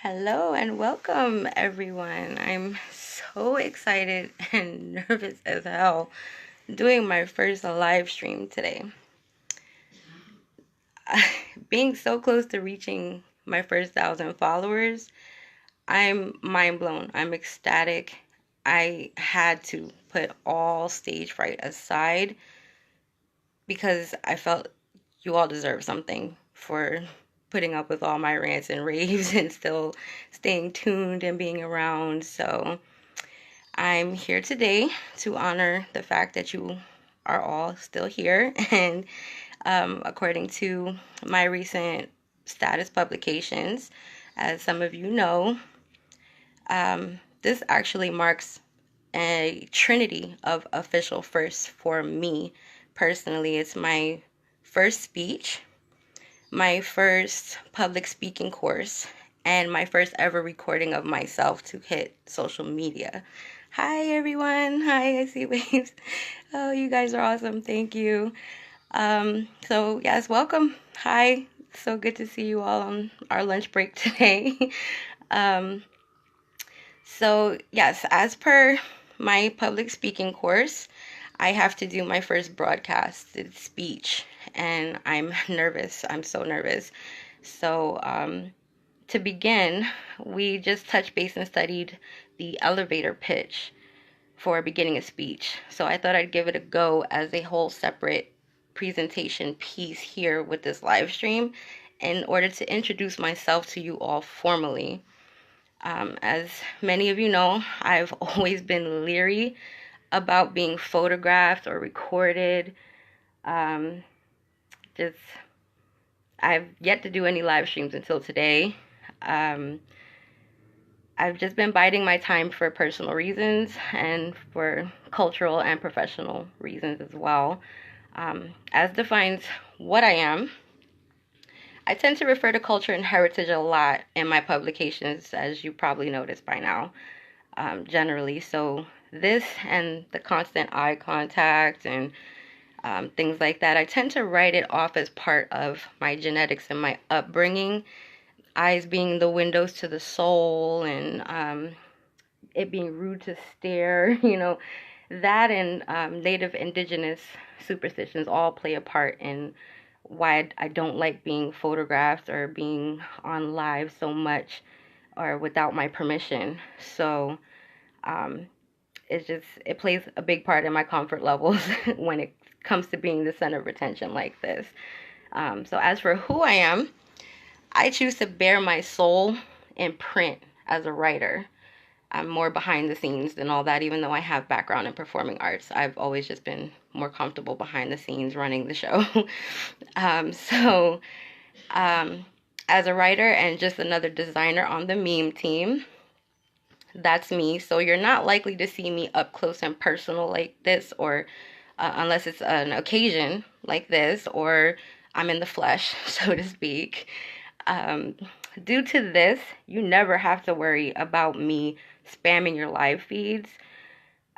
Hello and welcome, everyone. I'm so excited and nervous as hell doing my first live stream today. Being so close to reaching my first 1,000 followers, I'm mind blown. I'm ecstatic. I had to put all stage fright aside because I felt you all deserve something for putting up with all my rants and raves and still staying tuned and being around. So I'm here today to honor the fact that you are all still here. And according to my recent status publications, as some of you know, this actually marks a trinity of official firsts for me personally. It's my first speech, my first public speaking course, and my first ever recording of myself to hit social media. Hi, everyone. Hi, I see waves. Oh, you guys are awesome. Thank you. So, yes, welcome. Hi. So good to see you all on our lunch break today. um, yes, as per my public speaking course, I have to do my first broadcasted speech, and I'm nervous. I'm so nervous. So, to begin, we just touched base and studied the elevator pitch for beginning a speech. So I thought I'd give it a go as a whole separate presentation piece here with this live stream in order to introduce myself to you all formally. As many of you know, I've always been leery about being photographed or recorded. Um, just I've yet to do any live streams until today. Um, I've just been biding my time for personal reasons and for cultural and professional reasons as well. As defines what I am, I tend to refer to culture and heritage a lot in my publications, as you probably noticed by now, generally. So this and the constant eye contact and things like that, I tend to write it off as part of my genetics and my upbringing. Eyes being the windows to the soul, and it being rude to stare, that and native indigenous superstitions all play a part in why I don't like being photographed or being on live so much or without my permission. So um, it plays a big part in my comfort levels when it comes to being the center of attention like this. So as for who I am, I choose to bear my soul in print as a writer. I'm more behind the scenes than all that, even though I have background in performing arts. I've always just been more comfortable behind the scenes running the show. um, so, um, as a writer and just another designer on the meme team, that's me. So you're not likely to see me up close and personal like this, or unless it's an occasion like this, or I'm in the flesh, so to speak. Um, Due to this, you never have to worry about me spamming your live feeds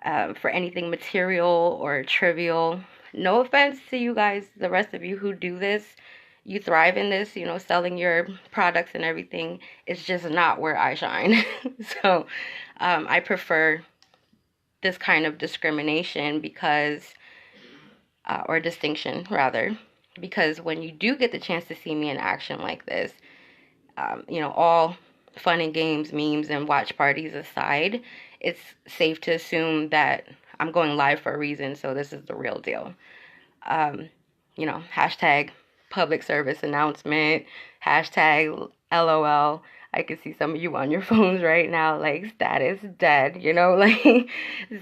for anything material or trivial. No offense to you guys, the rest of you who do this. You thrive in this, selling your products and everything. It's just not where I shine. So I prefer this kind of discrimination because, or distinction rather, because when you do get the chance to see me in action like this, all fun and games, memes, and watch parties aside, it's safe to assume that I'm going live for a reason, so this is the real deal. Hashtag public service announcement, hashtag LOL. I can see some of you on your phones right now, like status dead, like,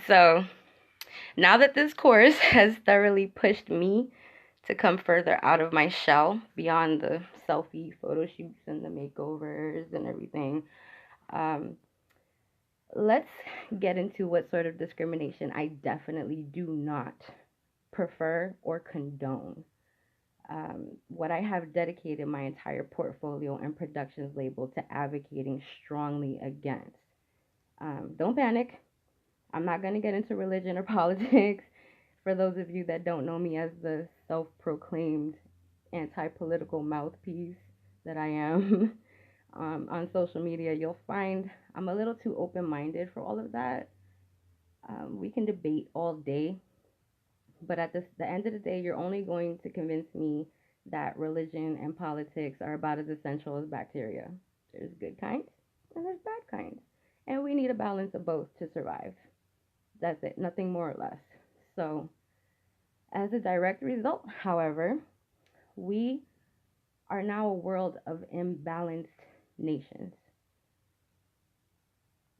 so now that this course has thoroughly pushed me to come further out of my shell beyond the selfie photo shoots and the makeovers and everything, let's get into what sort of discrimination I definitely do not prefer or condone. What I have dedicated my entire portfolio and productions label to advocating strongly against. Don't panic. I'm not going to get into religion or politics. For those of you that don't know me as the self-proclaimed anti-political mouthpiece that I am, on social media, you'll find I'm a little too open minded for all of that. We can debate all day, but at the end of the day, you're only going to convince me that religion and politics are about as essential as bacteria. There's good kinds and there's bad kinds. And we need a balance of both to survive. That's it, nothing more or less. So, as a direct result, however, we are now a world of imbalanced nations,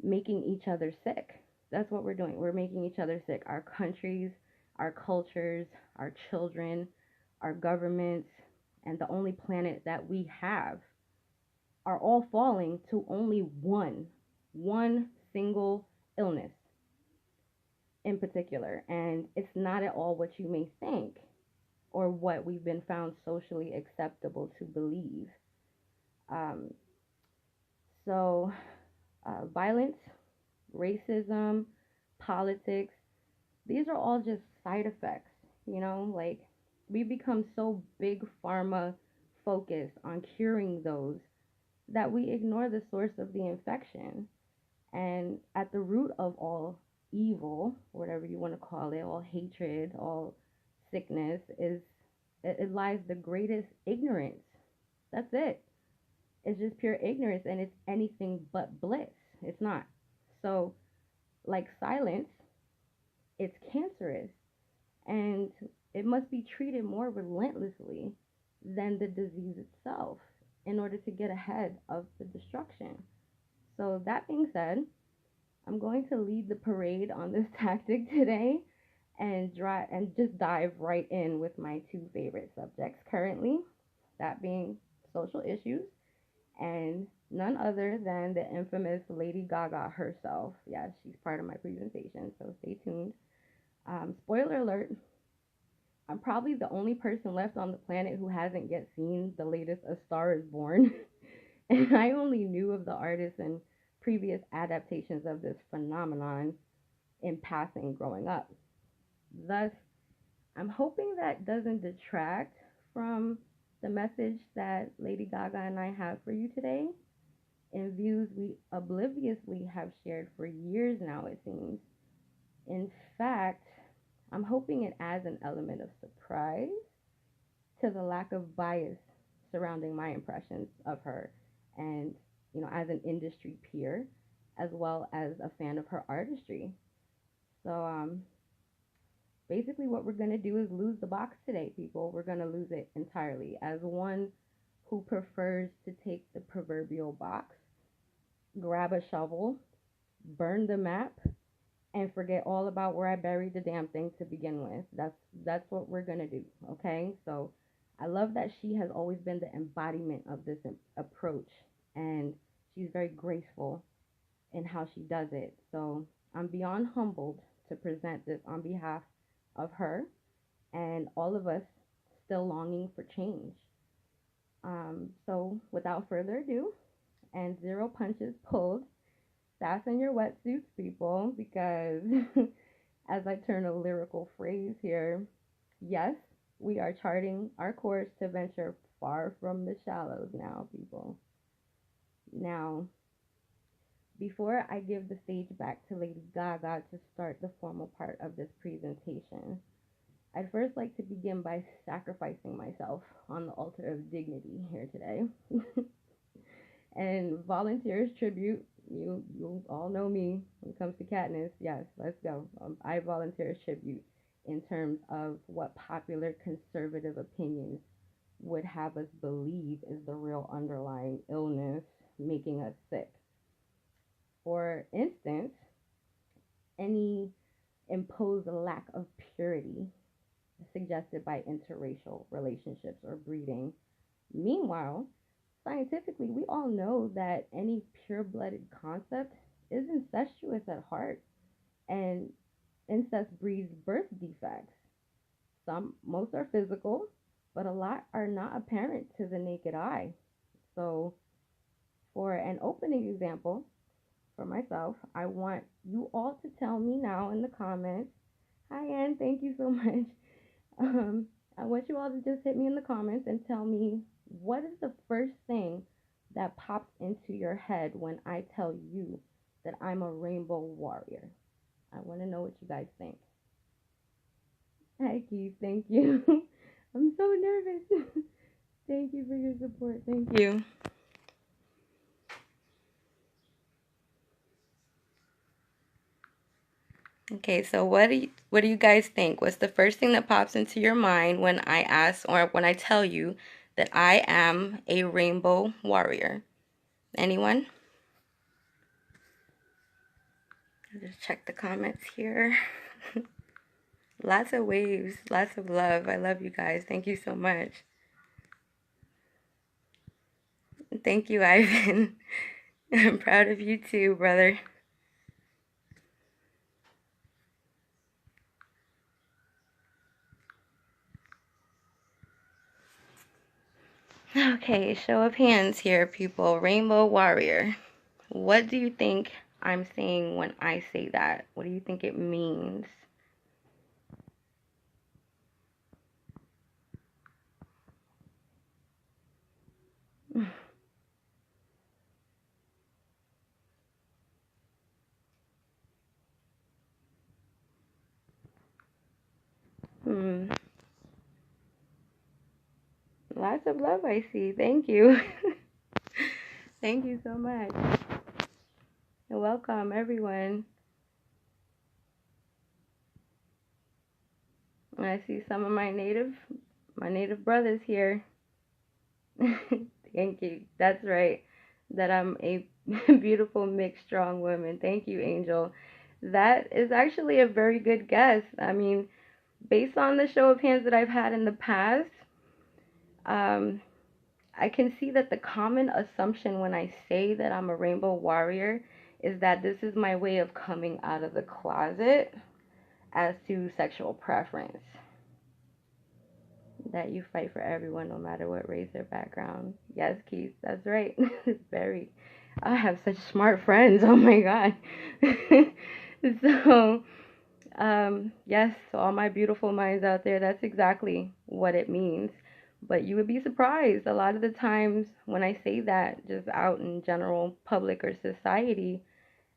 making each other sick. That's what we're doing. We're making each other sick. Our countries, our cultures, our children, our governments, and the only planet that we have are all falling to only one single illness in particular. And it's not at all what you may think or what we've been found socially acceptable to believe. Um, so, violence, racism, politics, these are all just side effects, like we become so big pharma focused on curing those that we ignore the source of the infection. And at the root of all evil, whatever you want to call it, all hatred, all sickness, is it lies the greatest ignorance. That's it. It's just pure ignorance, and it's anything but bliss. It's not. So, like silence, it's cancerous, and it must be treated more relentlessly than the disease itself in order to get ahead of the destruction. So, that being said, I'm going to lead the parade on this tactic today and just dive right in with my two favorite subjects currently, that being social issues and none other than the infamous Lady Gaga herself. Yes, she's part of my presentation, so stay tuned. Spoiler alert, I'm probably the only person left on the planet who hasn't yet seen the latest A Star is Born. And I only knew of the artist and previous adaptations of this phenomenon in passing growing up. Thus, I'm hoping that doesn't detract from the message that Lady Gaga and I have for you today, in views we obliviously have shared for years now, it seems. In fact, I'm hoping it adds an element of surprise to the lack of bias surrounding my impressions of her, and, as an industry peer, as well as a fan of her artistry. So, basically, what we're going to do is lose the box today, people. We're going to lose it entirely. As one who prefers to take the proverbial box, grab a shovel, burn the map, and forget all about where I buried the damn thing to begin with. That's what we're gonna do. Okay, so I love that she has always been the embodiment of this approach, and she's very graceful in how she does it. So I'm beyond humbled to present this on behalf of her and all of us still longing for change. So without further ado, and zero punches pulled, fasten your wetsuits, people, because as I turn a lyrical phrase here, yes, we are charting our course to venture far from the shallows now, people. Now, before I give the stage back to Lady Gaga to start the formal part of this presentation, I'd first like to begin by sacrificing myself on the altar of dignity here today. And volunteers tribute, you all know me when it comes to Katniss. Yes, let's go. I volunteer tribute in terms of what popular conservative opinions would have us believe is the real underlying illness making us sick. For instance, any imposed lack of purity suggested by interracial relationships or breeding. Meanwhile, scientifically, we all know that any pure blooded concept is incestuous at heart, and incest breeds birth defects. Most are physical, but a lot are not apparent to the naked eye. So, for an opening example for myself, I want you all to tell me now in the comments. Hi, Ann, thank you so much. I want you all to just hit me in the comments and tell me what is the first thing that pops into your head when I tell you that I'm a rainbow warrior? I want to know what you guys think. Hi, Keith. Thank you. I'm so nervous. Thank you for your support. Thank you. Okay, so what do you guys think? What's the first thing that pops into your mind when I ask or when I tell you that I am a rainbow warrior? Anyone? I'll just check the comments here. Lots of waves, lots of love. I love you guys. Thank you so much. Thank you, Ivan. I'm proud of you too, brother. Okay, show of hands here, people. Rainbow warrior. What do you think I'm saying when I say that? What do you think it means? Hmm. Lots of love I see. Thank you. Thank you so much. And welcome everyone. I see some of my native brothers here. Thank you. That's right. That I'm a beautiful, mixed, strong woman. Thank you, Angel. That is actually a very good guess. I mean, based on the show of hands that I've had in the past, um, I can see that the common assumption when I say that I'm a rainbow warrior is that this is my way of coming out of the closet as to sexual preference. That you fight for everyone no matter what race or background. Yes, Keith, that's right. Very. I have such smart friends. Oh my God. So, yes, to all my beautiful minds out there, that's exactly what it means. But you would be surprised a lot of the times when I say that, just out in general public or society,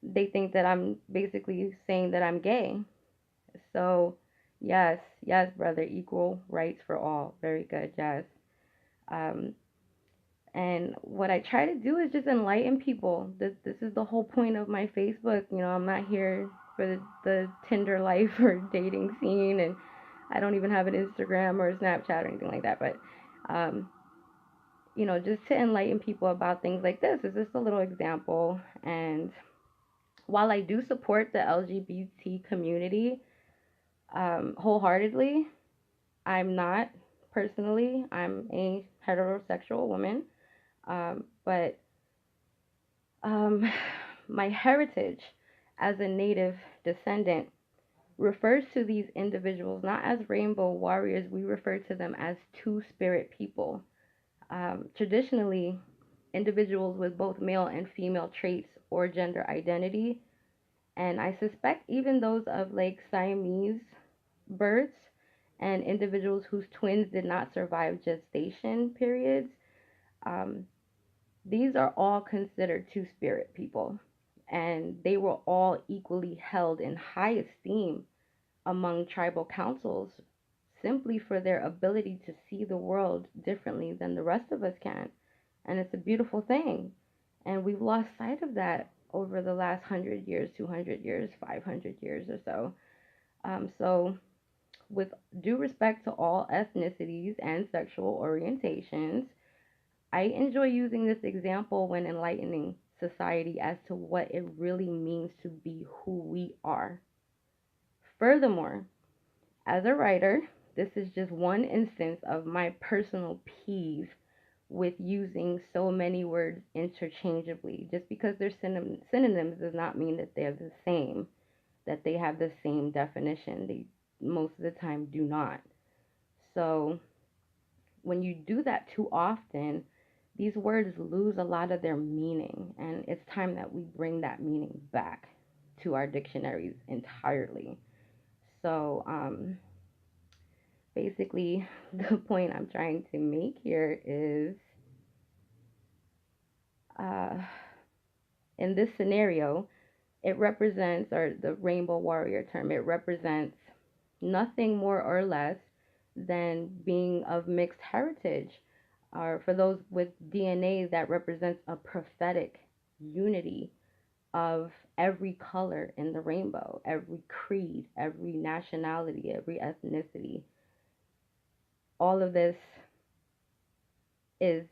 they think that I'm basically saying that I'm gay. So, yes, yes, brother, equal rights for all. Very good, yes. Um, and what I try to do is just enlighten people. This is the whole point of my Facebook. You know, I'm not here for the Tinder life or dating scene, and I don't even have an Instagram or a Snapchat or anything like that. But, um, just to enlighten people about things like this is just a little example. And while I do support the LGBT community wholeheartedly, I'm not personally. I'm a heterosexual woman, but um, my heritage as a native descendant refers to these individuals not as rainbow warriors. We refer to them as two-spirit people. Traditionally, individuals with both male and female traits or gender identity, and I suspect even those of like Siamese births and individuals whose twins did not survive gestation periods, um, these are all considered two spirit people. And they were all equally held in high esteem among tribal councils simply for their ability to see the world differently than the rest of us can. And it's a beautiful thing. And we've lost sight of that over the last 100 years, 200 years, 500 years or so. So, with due respect to all ethnicities and sexual orientations, I enjoy using this example when enlightening society as to what it really means to be who we are. Furthermore, as a writer, this is just one instance of my personal peeve with using so many words interchangeably. Just because they're synonyms does not mean that they're the same, that they have the same definition. They most of the time do not. So when you do that too often, these words lose a lot of their meaning, and it's time that we bring that meaning back to our dictionaries entirely. So, basically, the point I'm trying to make here is uh, in this scenario, it represents, or the rainbow warrior term, it represents nothing more or less than being of mixed heritage. Or for those with DNA, that represents a prophetic unity of every color in the rainbow, every creed, every nationality, every ethnicity. All of this is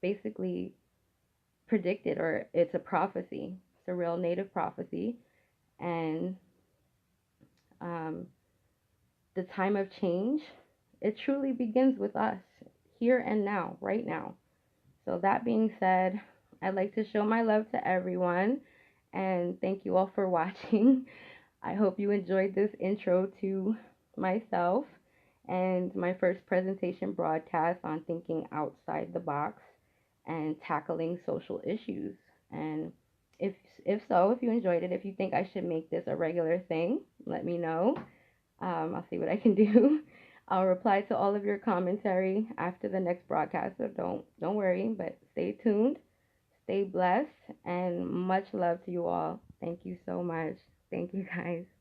basically predicted, or it's a prophecy. It's a real native prophecy. And um, the time of change, it truly begins with us here and now, right now. So, that being said, I'd like to show my love to everyone and thank you all for watching. I hope you enjoyed this intro to myself and my first presentation broadcast on thinking outside the box and tackling social issues. And if if so, if you enjoyed it, if you think I should make this a regular thing, let me know. I'll see what I can do. I'll reply to all of your commentary after the next broadcast, so don't worry, but stay tuned, stay blessed, and much love to you all. Thank you so much. Thank you guys.